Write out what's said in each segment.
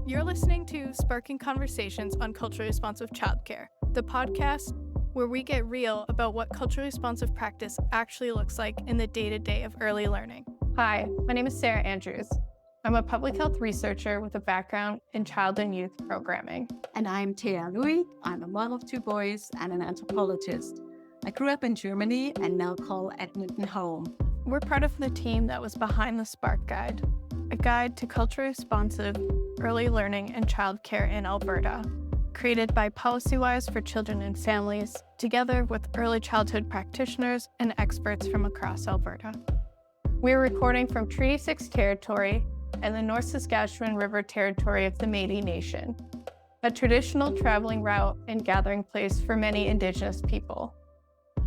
You're listening to Sparking Conversations on Culturally Responsive Childcare, the podcast where we get real about what culturally responsive practice actually looks like in the day-to-day of early learning. Hi, my name is Sarah Andrews. I'm a public health researcher with a background in child and youth programming. And I'm Thea Louis. I'm a mom of two boys and an anthropologist. I grew up in Germany and now call Edmonton home. We're part of the team that was behind the Spark Guide, a guide to culturally responsive early learning and childcare in Alberta, created by PolicyWise for Children and Families, together with early childhood practitioners and experts from across Alberta. We're recording from Treaty 6 territory and the North Saskatchewan River territory of the Métis Nation, a traditional traveling route and gathering place for many Indigenous people.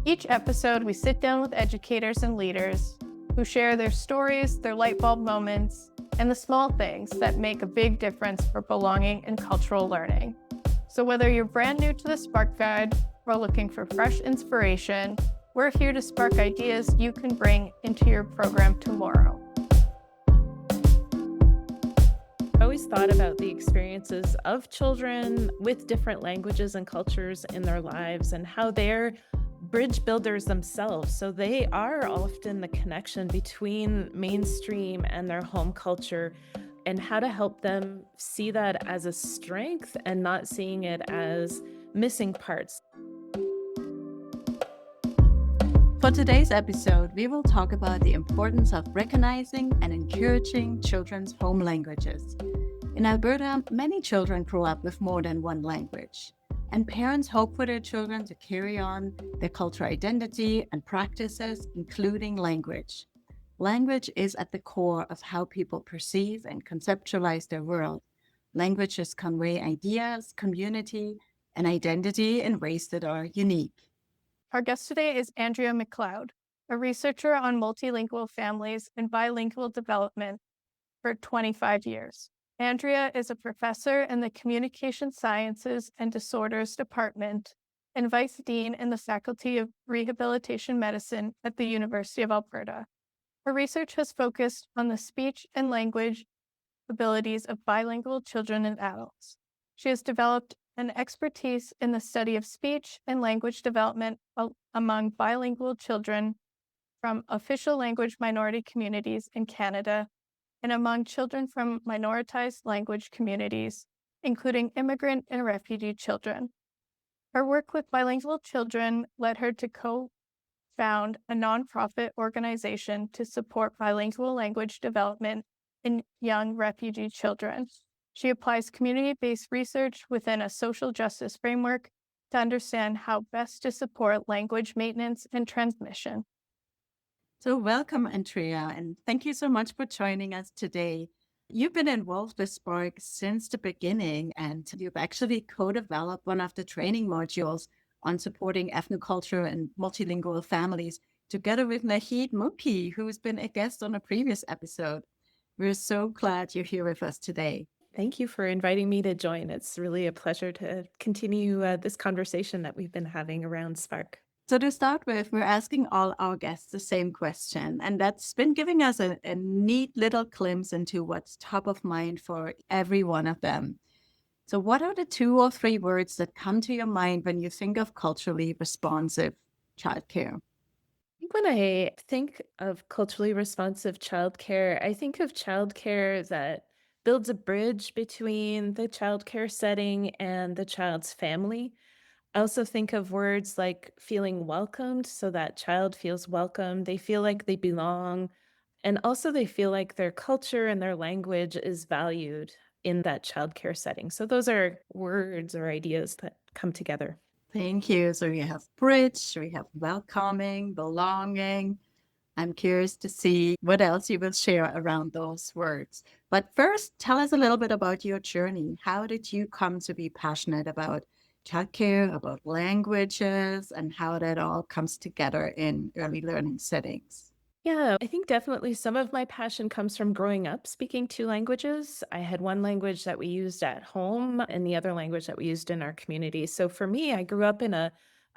Each episode, we sit down with educators and leaders who share their stories, their light bulb moments, and the small things that make a big difference for belonging and cultural learning. So whether you're brand new to the Spark Guide or looking for fresh inspiration, we're here to spark ideas you can bring into your program tomorrow. I always thought about the experiences of children with different languages and cultures in their lives and how they're bridge builders themselves. So they are often the connection between mainstream and their home culture, and how to help them see that as a strength and not seeing it as missing parts. For today's episode, we will talk about the importance of recognizing and encouraging children's home languages. In Alberta, many children grow up with more than one language, and parents hope for their children to carry on their cultural identity and practices, including language. Language is at the core of how people perceive and conceptualize their world. Languages convey ideas, community, and identity in ways that are unique. Our guest today is Andrea MacLeod, a researcher on multilingual families and bilingual development for 25 years. Andrea is a professor in the Communication Sciences and Disorders Department and Vice Dean in the Faculty of Rehabilitation Medicine at the University of Alberta. Her research has focused on the speech and language abilities of bilingual children and adults. She has developed an expertise in the study of speech and language development among bilingual children from official language minority communities in Canada and among children from minoritized language communities, including immigrant and refugee children. Her work with bilingual children led her to co-found a nonprofit organization to support bilingual language development in young refugee children. She applies community-based research within a social justice framework to understand how best to support language maintenance and transmission. So welcome, Andrea, and thank you so much for joining us today. You've been involved with Spark since the beginning, and you've actually co-developed one of the training modules on supporting ethnoculture and multilingual families together with Nahid Muki, who's been a guest on a previous episode. We're so glad you're here with us today. Thank you for inviting me to join. It's really a pleasure to continue this conversation that we've been having around Spark. So to start with, we're asking all our guests the same question, and that's been giving us a neat little glimpse into what's top of mind for every one of them. So what are the 2 or 3 words that come to your mind when you think of culturally responsive childcare? I think when I think of culturally responsive childcare, I think of childcare that builds a bridge between the childcare setting and the child's family. I also think of words like feeling welcomed, so that child feels welcome, they feel like they belong, and also they feel like their culture and their language is valued in that childcare setting. So those are words or ideas that come together. Thank you. So we have bridge, we have welcoming, belonging. I'm curious to see what else you will share around those words. But first, tell us a little bit about your journey. How did you come to be passionate about childcare, about languages, and how that all comes together in early learning settings? Yeah, I think definitely some of my passion comes from growing up speaking 2 languages. I had one language that we used at home and the other language that we used in our community. So for me, I grew up in a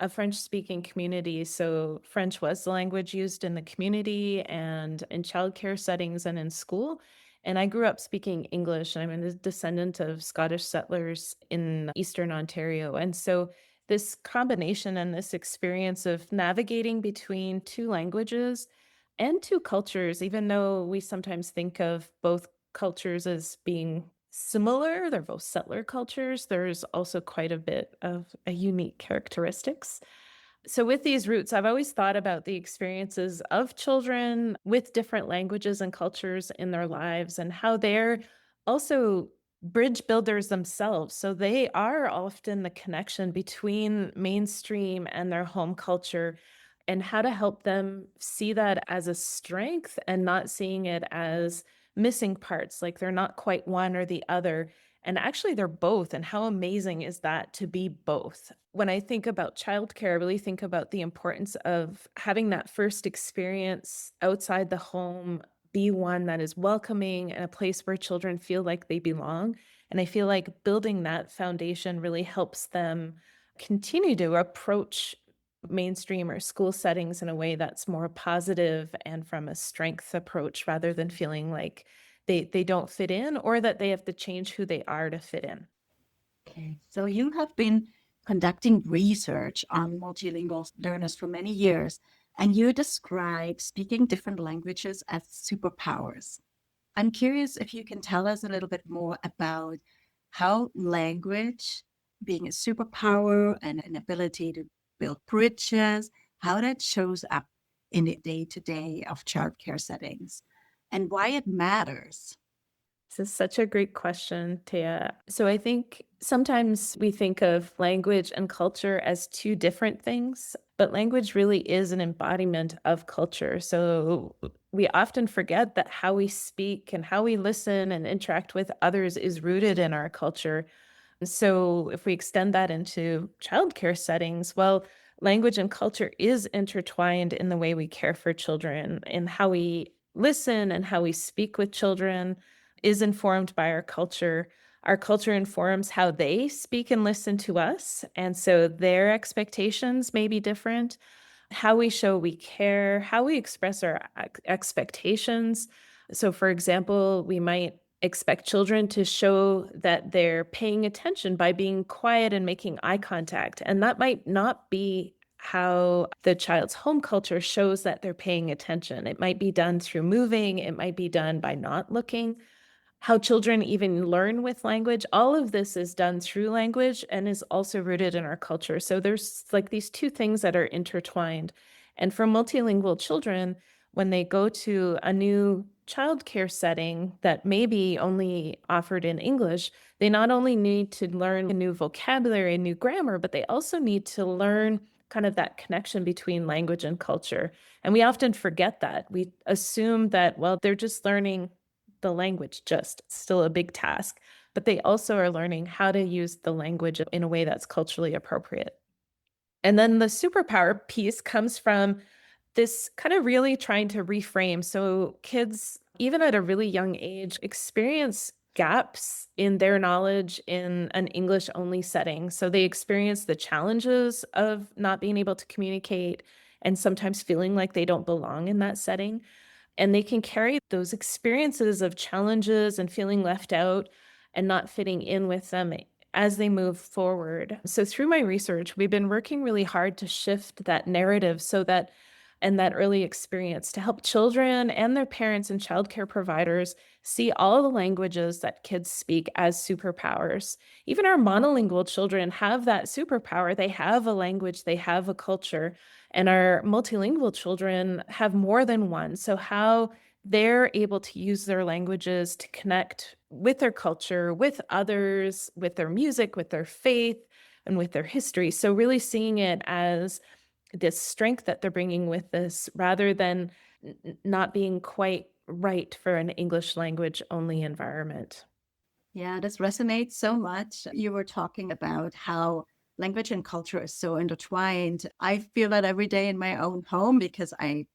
French-speaking community. So French was the language used in the community and in childcare settings and in school. And I grew up speaking English, and I'm a descendant of Scottish settlers in Eastern Ontario. And so this combination and this experience of navigating between two languages and two cultures, even though we sometimes think of both cultures as being similar, they're both settler cultures, there's also quite a bit of a unique characteristics. So, with these roots, I've always thought about the experiences of children with different languages and cultures in their lives and how they're also bridge builders themselves. So, they are often the connection between mainstream and their home culture, and how to help them see that as a strength and not seeing it as missing parts, like they're not quite one or the other. And actually, they're both. And how amazing is that to be both? When I think about childcare, I really think about the importance of having that first experience outside the home be one that is welcoming and a place where children feel like they belong. And I feel like building that foundation really helps them continue to approach mainstream or school settings in a way that's more positive and from a strength approach rather than feeling like they don't fit in or that they have to change who they are to fit in. Okay. So you have been conducting research on multilingual learners for many years, and you describe speaking different languages as superpowers. I'm curious if you can tell us a little bit more about how language, being a superpower and an ability to build bridges, how that shows up in the day-to-day of childcare settings and why it matters. This is such a great question, Taya. So I think sometimes we think of language and culture as two different things, but language really is an embodiment of culture. So we often forget that how we speak and how we listen and interact with others is rooted in our culture. So if we extend that into childcare settings, well, language and culture is intertwined in the way we care for children, in how we listen and how we speak with children is informed by our culture. Our culture informs how they speak and listen to us. And so their expectations may be different. How we show we care, how we express our expectations. So, for example, we might expect children to show that they're paying attention by being quiet and making eye contact. And that might not be how the child's home culture shows that they're paying attention. It might be done through moving, it might be done by not looking. How children even learn with language, all of this is done through language and is also rooted in our culture. So there's like these two things that are intertwined. And for multilingual children, when they go to a new childcare setting that may be only offered in English, they not only need to learn a new vocabulary, new grammar, but they also need to learn kind of that connection between language and culture. And we often forget that. We assume that, well, they're just learning the language, just it's still a big task, but they also are learning how to use the language in a way that's culturally appropriate. And then the superpower piece comes from this kind of really trying to reframe. So kids, even at a really young age, experience gaps in their knowledge in an English only setting. So they experience the challenges of not being able to communicate and sometimes feeling like they don't belong in that setting. And they can carry those experiences of challenges and feeling left out and not fitting in with them as they move forward. So through my research, we've been working really hard to shift that narrative so that and that early experience to help children and their parents and childcare providers see all the languages that kids speak as superpowers. Even our monolingual children have that superpower. They have a language, they have a culture, and our multilingual children have more than one. So, how they're able to use their languages to connect with their culture, with others, with their music, with their faith, and with their history. So, really seeing it as this strength that they're bringing with this rather than not being quite right for an English language only environment. Yeah, this resonates so much. You were talking about how language and culture is so intertwined. I feel that every day in my own home because I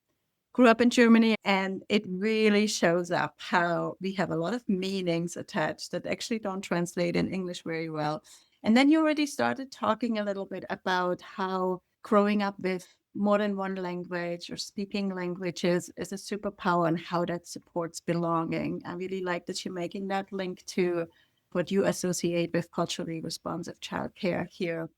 grew up in Germany and it really shows up how we have a lot of meanings attached that actually don't translate in English very well. And then you already started talking a little bit about how growing up with more than one language or speaking languages is a superpower and how that supports belonging. I really like that you're making that link to what you associate with culturally responsive childcare here.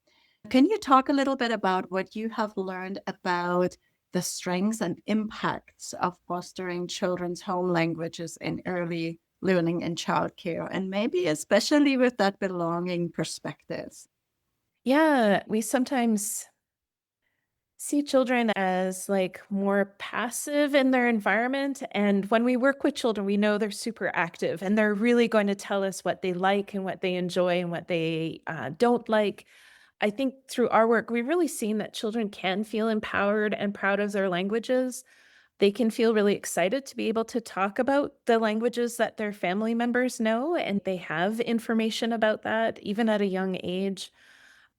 Can you talk a little bit about what you have learned about the strengths and impacts of fostering children's home languages in early learning and childcare, and maybe especially with that belonging perspective? Yeah, we sometimes see children as like more passive in their environment. And when we work with children, we know they're super active and they're really going to tell us what they like and what they enjoy and what they don't like. I think through our work, we've really seen that children can feel empowered and proud of their languages. They can feel really excited to be able to talk about the languages that their family members know, and they have information about that even at a young age.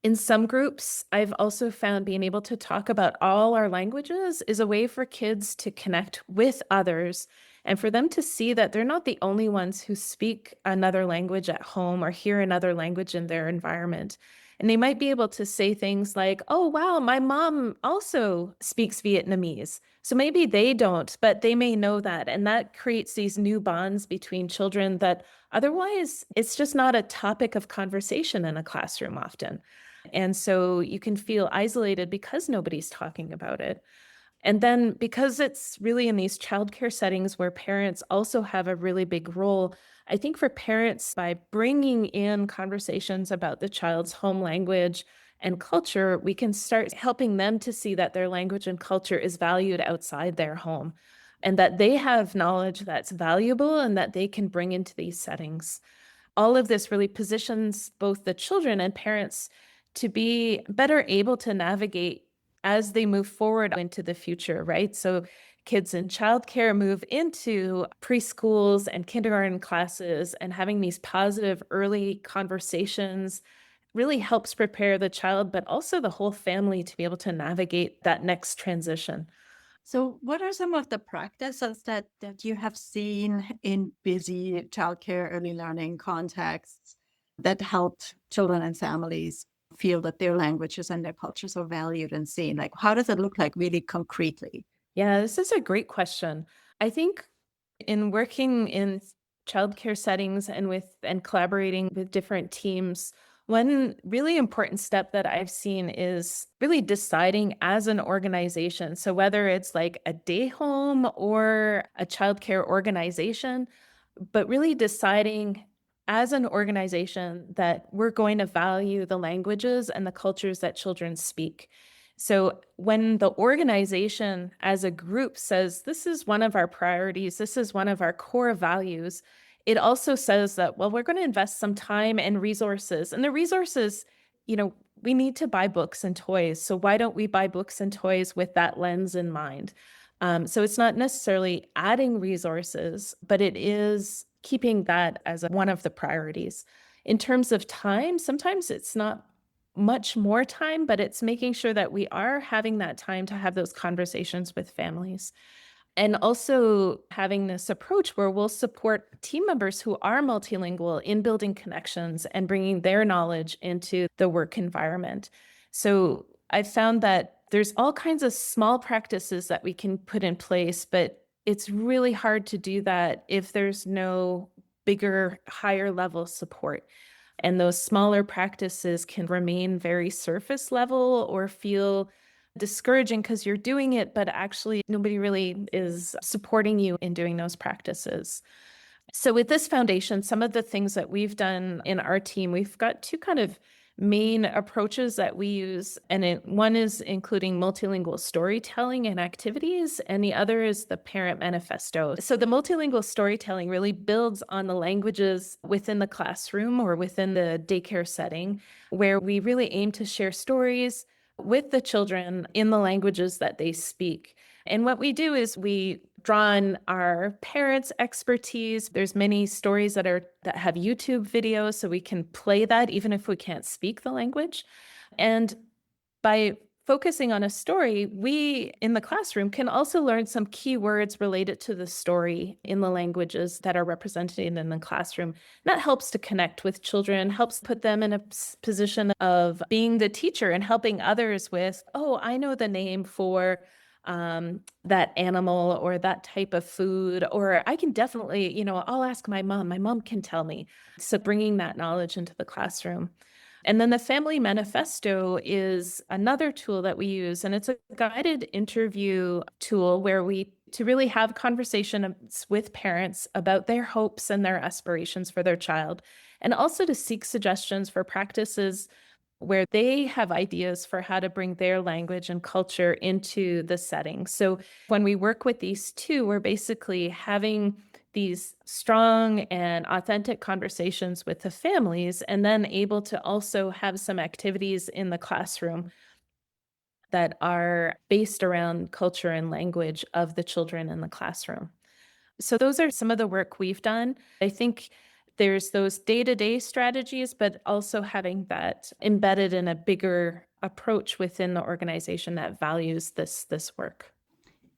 In some groups, I've also found being able to talk about all our languages is a way for kids to connect with others and for them to see that they're not the only ones who speak another language at home or hear another language in their environment. And they might be able to say things like, oh, wow, my mom also speaks Vietnamese. So maybe they don't, but they may know that. And that creates these new bonds between children that otherwise it's just not a topic of conversation in a classroom often. And so you can feel isolated because nobody's talking about it. And then because it's really in these childcare settings where parents also have a really big role, I think for parents, by bringing in conversations about the child's home language and culture, we can start helping them to see that their language and culture is valued outside their home and that they have knowledge that's valuable and that they can bring into these settings. All of this really positions both the children and parents to be better able to navigate as they move forward into the future, right? So kids in childcare move into preschools and kindergarten classes, and having these positive early conversations really helps prepare the child, but also the whole family to be able to navigate that next transition. So, what are some of the practices that you have seen in busy childcare early learning contexts that helped children and families feel that their languages and their cultures are valued and seen? Like, how does it look like really concretely? Yeah, this is a great question. I think in working in childcare settings and collaborating with different teams, one really important step that I've seen is really deciding as an organization. So whether it's like a day home or a childcare organization, but really deciding as an organization that we're going to value the languages and the cultures that children speak. So when the organization as a group says, this is one of our priorities, this is one of our core values, it also says that, well, we're going to invest some time and resources. And the resources, we need to buy books and toys. So why don't we buy books and toys with that lens in mind? So it's not necessarily adding resources, but it is keeping that as one of the priorities. In terms of time, sometimes it's not much more time, but it's making sure that we are having that time to have those conversations with families. And also having this approach where we'll support team members who are multilingual in building connections and bringing their knowledge into the work environment. So I've found that there's all kinds of small practices that we can put in place, but it's really hard to do that if there's no bigger, higher level support. And those smaller practices can remain very surface level or feel discouraging because you're doing it, but actually nobody really is supporting you in doing those practices. So with this foundation, some of the things that we've done in our team, we've got two kind of main approaches that we use. And one is including multilingual storytelling and activities, and the other is the parent manifesto. So the multilingual storytelling really builds on the languages within the classroom or within the daycare setting, where we really aim to share stories with the children in the languages that they speak. And what we do is we draw on our parents' expertise. There's many stories that have YouTube videos, so we can play that even if we can't speak the language. And by focusing on a story, we in the classroom can also learn some key words related to the story in the languages that are represented in the classroom. That helps to connect with children, helps put them in a position of being the teacher and helping others with, oh, I know the name for that animal or that type of food, or I can definitely, I'll ask my mom. My mom can tell me. So bringing that knowledge into the classroom. And then the family manifesto is another tool that we use, and it's a guided interview tool where we to really have conversations with parents about their hopes and their aspirations for their child, and also to seek suggestions for practices where they have ideas for how to bring their language and culture into the setting. So when we work with these two, we're basically having these strong and authentic conversations with the families, and then able to also have some activities in the classroom that are based around culture and language of the children in the classroom. So those are some of the work we've done. I think there's those day-to-day strategies, but also having that embedded in a bigger approach within the organization that values this work.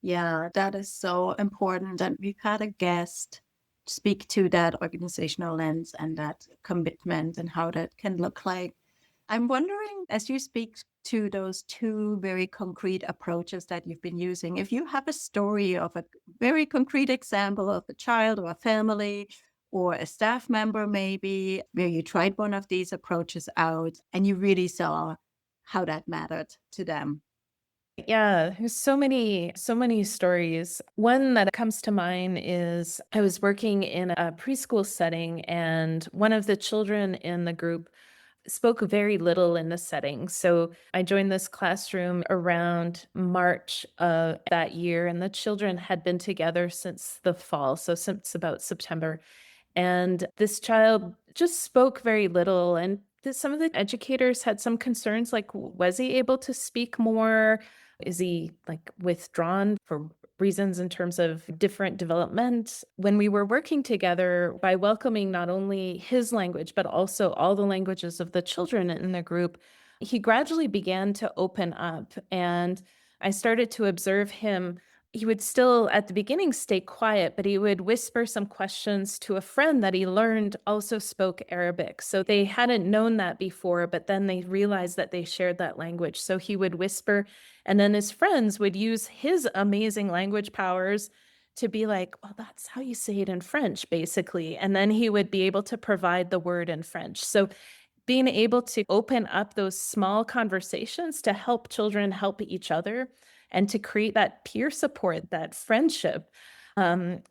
Yeah, that is so important. And we've had a guest speak to that organizational lens and that commitment and how that can look like. I'm wondering, as you speak to those two very concrete approaches that you've been using, if you have a story of a very concrete example of a child or a family or a staff member, maybe, where you tried one of these approaches out and you really saw how that mattered to them. Yeah, there's so many stories. One that comes to mind is I was working in a preschool setting, and one of the children in the group spoke very little in the setting. So I joined this classroom around March of that year, and the children had been together since the fall, so since about September. And this child just spoke very little. And some of the educators had some concerns like, was he able to speak more? Is he like withdrawn for reasons in terms of different development? When we were working together, by welcoming not only his language, but also all the languages of the children in the group, he gradually began to open up. And I started to observe him. He would still, at the beginning, stay quiet, but he would whisper some questions to a friend that he learned also spoke Arabic. So they hadn't known that before, but then they realized that they shared that language. So he would whisper, and then his friends would use his amazing language powers to be like, well, that's how you say it in French, basically. And then he would be able to provide the word in French. So being able to open up those small conversations to help children help each other and to create that peer support, that friendship. And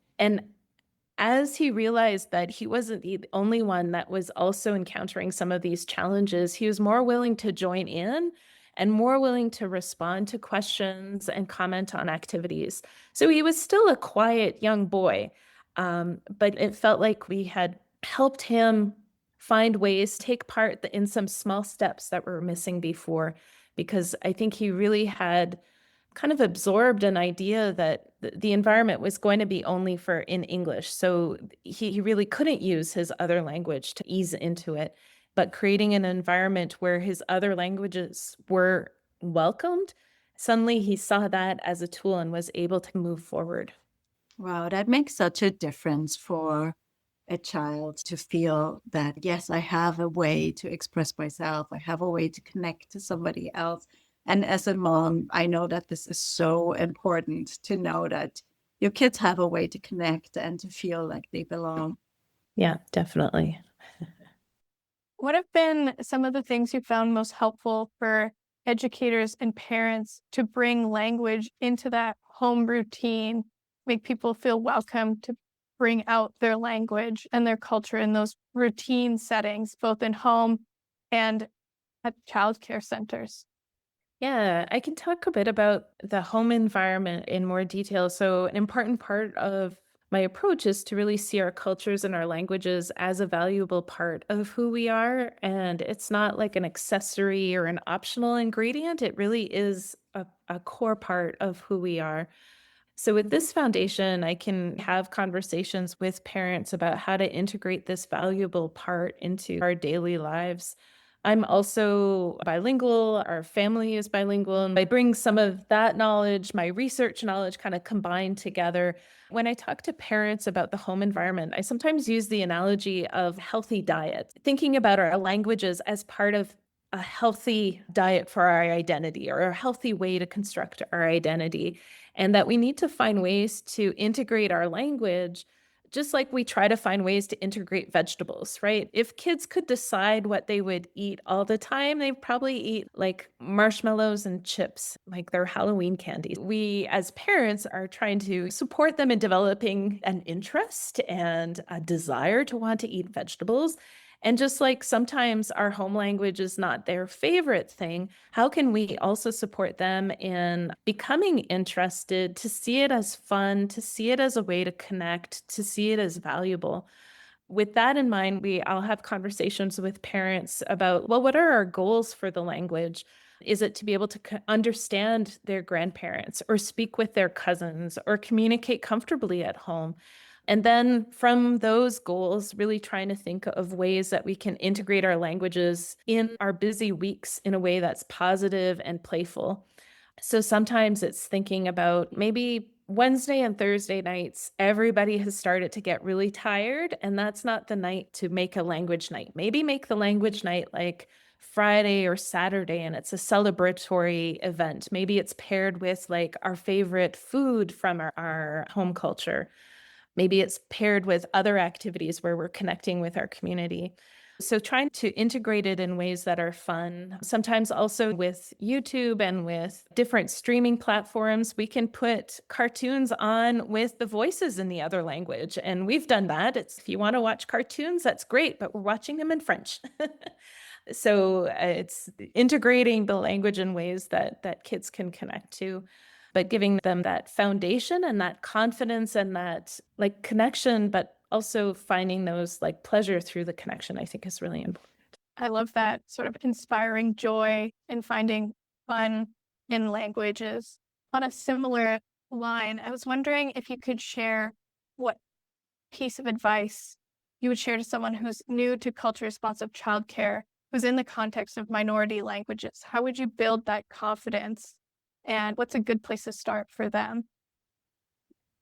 as he realized that he wasn't the only one that was also encountering some of these challenges, he was more willing to join in and more willing to respond to questions and comment on activities. So he was still a quiet young boy, but it felt like we had helped him find ways, take part in some small steps that were missing before, because I think he really had kind of absorbed an idea that the environment was going to be only for in English. So he really couldn't use his other language to ease into it. But creating an environment where his other languages were welcomed, suddenly he saw that as a tool and was able to move forward. Wow, that makes such a difference for a child to feel that, yes, I have a way to express myself. I have a way to connect to somebody else. And as a mom, I know that this is so important to know that your kids have a way to connect and to feel like they belong. Yeah, definitely. What have been some of the things you found most helpful for educators and parents to bring language into that home routine, make people feel welcome to bring out their language and their culture in those routine settings, both in home and at childcare centers? Yeah, I can talk a bit about the home environment in more detail. So, an important part of my approach is to really see our cultures and our languages as a valuable part of who we are. And it's not like an accessory or an optional ingredient, it really is a core part of who we are. So, with this foundation, I can have conversations with parents about how to integrate this valuable part into our daily lives. I'm also bilingual. Our family is bilingual. And I bring some of that knowledge, my research knowledge kind of combined together. When I talk to parents about the home environment, I sometimes use the analogy of healthy diet, thinking about our languages as part of a healthy diet for our identity or a healthy way to construct our identity. And that we need to find ways to integrate our language just like we try to find ways to integrate vegetables, right? If kids could decide what they would eat all the time, they'd probably eat like marshmallows and chips, like their Halloween candy. We, as parents, are trying to support them in developing an interest and a desire to want to eat vegetables. And just like sometimes our home language is not their favorite thing, how can we also support them in becoming interested, to see it as fun, to see it as a way to connect, to see it as valuable? With that in mind, I'll have conversations with parents about, well, what are our goals for the language? Is it to be able to understand their grandparents or speak with their cousins or communicate comfortably at home? And then from those goals, really trying to think of ways that we can integrate our languages in our busy weeks in a way that's positive and playful. So sometimes it's thinking about maybe Wednesday and Thursday nights, everybody has started to get really tired, and that's not the night to make a language night. Maybe make the language night like Friday or Saturday, and it's a celebratory event. Maybe it's paired with like our favorite food from our home culture. Maybe it's paired with other activities where we're connecting with our community. So trying to integrate it in ways that are fun. Sometimes also with YouTube and with different streaming platforms, we can put cartoons on with the voices in the other language. And we've done that. If you want to watch cartoons, that's great, but we're watching them in French. So it's integrating the language in ways that kids can connect to, but giving them that foundation and that confidence and that like connection, but also finding those like pleasure through the connection, I think is really important. I love that sort of inspiring joy and finding fun in languages. On a similar line, I was wondering if you could share what piece of advice you would share to someone who's new to culture responsive childcare, who's in the context of minority languages. How would you build that confidence? And what's a good place to start for them?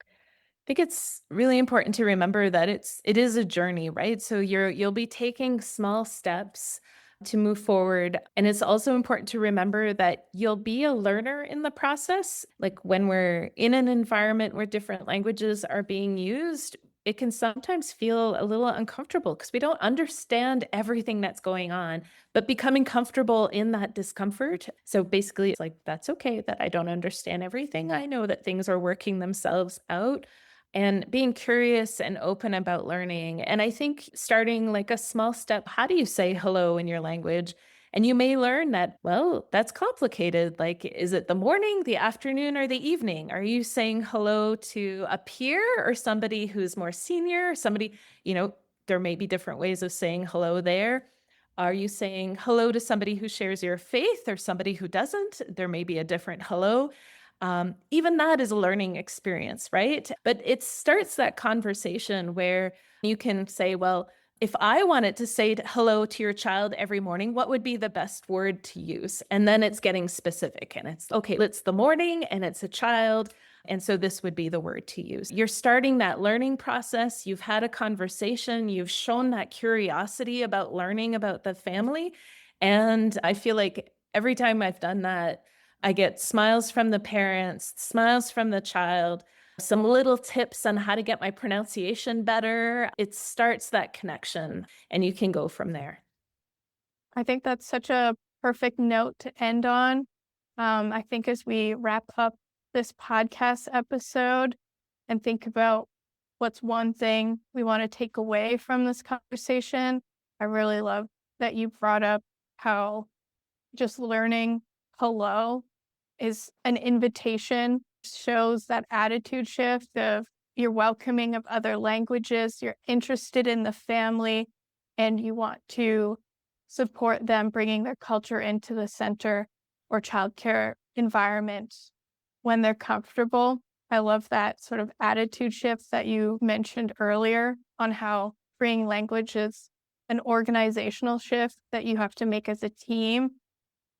I think it's really important to remember that it is a journey, right? So you'll be taking small steps to move forward. And it's also important to remember that you'll be a learner in the process. Like when we're in an environment where different languages are being used, it can sometimes feel a little uncomfortable because we don't understand everything that's going on, but becoming comfortable in that discomfort. So basically, it's like, that's okay that I don't understand everything. I know that things are working themselves out, and being curious and open about learning. And I think starting like a small step, how do you say hello in your language? And you may learn that, well, that's complicated. Like, is it the morning, the afternoon, or the evening? Are you saying hello to a peer or somebody who's more senior? Somebody, there may be different ways of saying hello there. Are you saying hello to somebody who shares your faith or somebody who doesn't? There may be a different hello. Even that is a learning experience, right? But it starts that conversation where you can say, well, if I wanted to say hello to your child every morning, what would be the best word to use? And then it's getting specific and it's, okay, it's the morning and it's a child. And so this would be the word to use. You're starting that learning process. You've had a conversation. You've shown that curiosity about learning about the family. And I feel like every time I've done that, I get smiles from the parents, smiles from the child, some little tips on how to get my pronunciation better. It starts that connection and you can go from there. I think that's such a perfect note to end on. I think as we wrap up this podcast episode and think about what's one thing we want to take away from this conversation, I really love that you brought up how just learning hello is an invitation, shows that attitude shift of you're welcoming of other languages, you're interested in the family, and you want to support them bringing their culture into the center or childcare environment when they're comfortable. I love that sort of attitude shift that you mentioned earlier on how freeing language is an organizational shift that you have to make as a team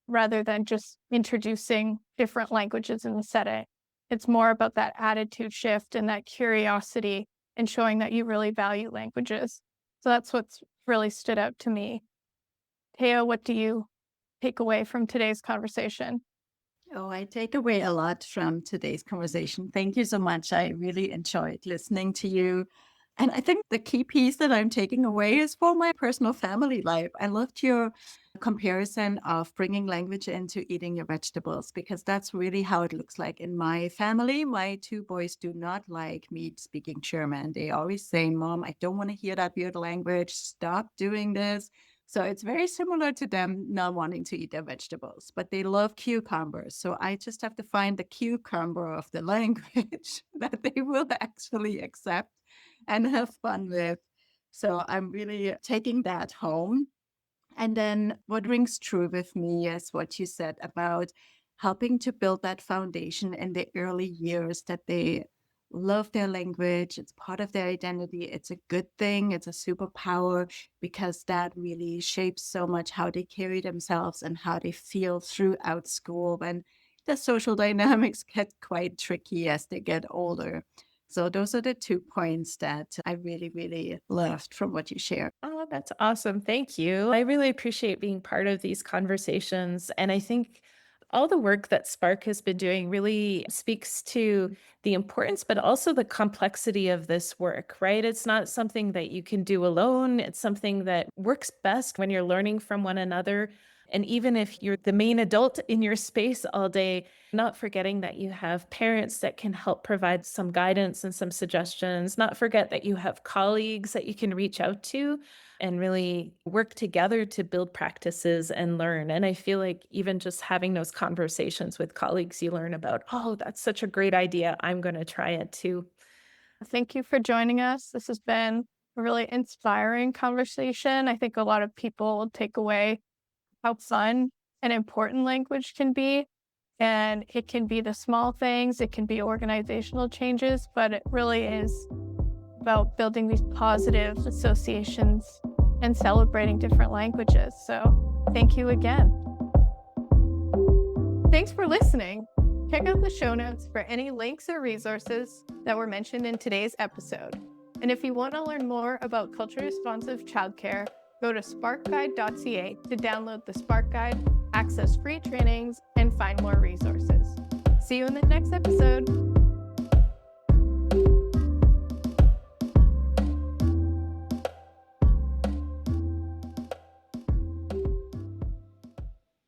rather than just introducing different languages in the setting. It's more about that attitude shift and that curiosity and showing that you really value languages. So that's what's really stood out to me. Teo, what do you take away from today's conversation? Oh, I take away a lot from today's conversation. Thank you so much. I really enjoyed listening to you. And I think the key piece that I'm taking away is for my personal family life. I loved your comparison of bringing language into eating your vegetables because that's really how it looks like in my family. My two boys do not like me speaking German. They always say, Mom, I don't want to hear that weird language. Stop doing this. So it's very similar to them not wanting to eat their vegetables, but they love cucumbers. So I just have to find the cucumber of the language that they will actually accept and have fun with. So I'm really taking that home. And then what rings true with me is what you said about helping to build that foundation in the early years that they love their language. It's part of their identity. It's a good thing. It's a superpower because that really shapes so much how they carry themselves and how they feel throughout school when the social dynamics get quite tricky as they get older. So those are the 2 points that I really, really loved from what you shared. Oh, that's awesome. Thank you. I really appreciate being part of these conversations. And I think all the work that Spark has been doing really speaks to the importance, but also the complexity of this work, right? It's not something that you can do alone. It's something that works best when you're learning from one another. And even if you're the main adult in your space all day, not forgetting that you have parents that can help provide some guidance and some suggestions, not forget that you have colleagues that you can reach out to and really work together to build practices and learn. And I feel like even just having those conversations with colleagues, you learn about, oh, that's such a great idea. I'm going to try it too. Thank you for joining us. This has been a really inspiring conversation. I think a lot of people will take away how fun and important language can be. And it can be the small things, it can be organizational changes, but it really is about building these positive associations and celebrating different languages. So thank you again. Thanks for listening. Check out the show notes for any links or resources that were mentioned in today's episode. And if you want to learn more about culturally responsive childcare, go to sparkguide.ca to download the Spark Guide, access free trainings, and find more resources. See you in the next episode.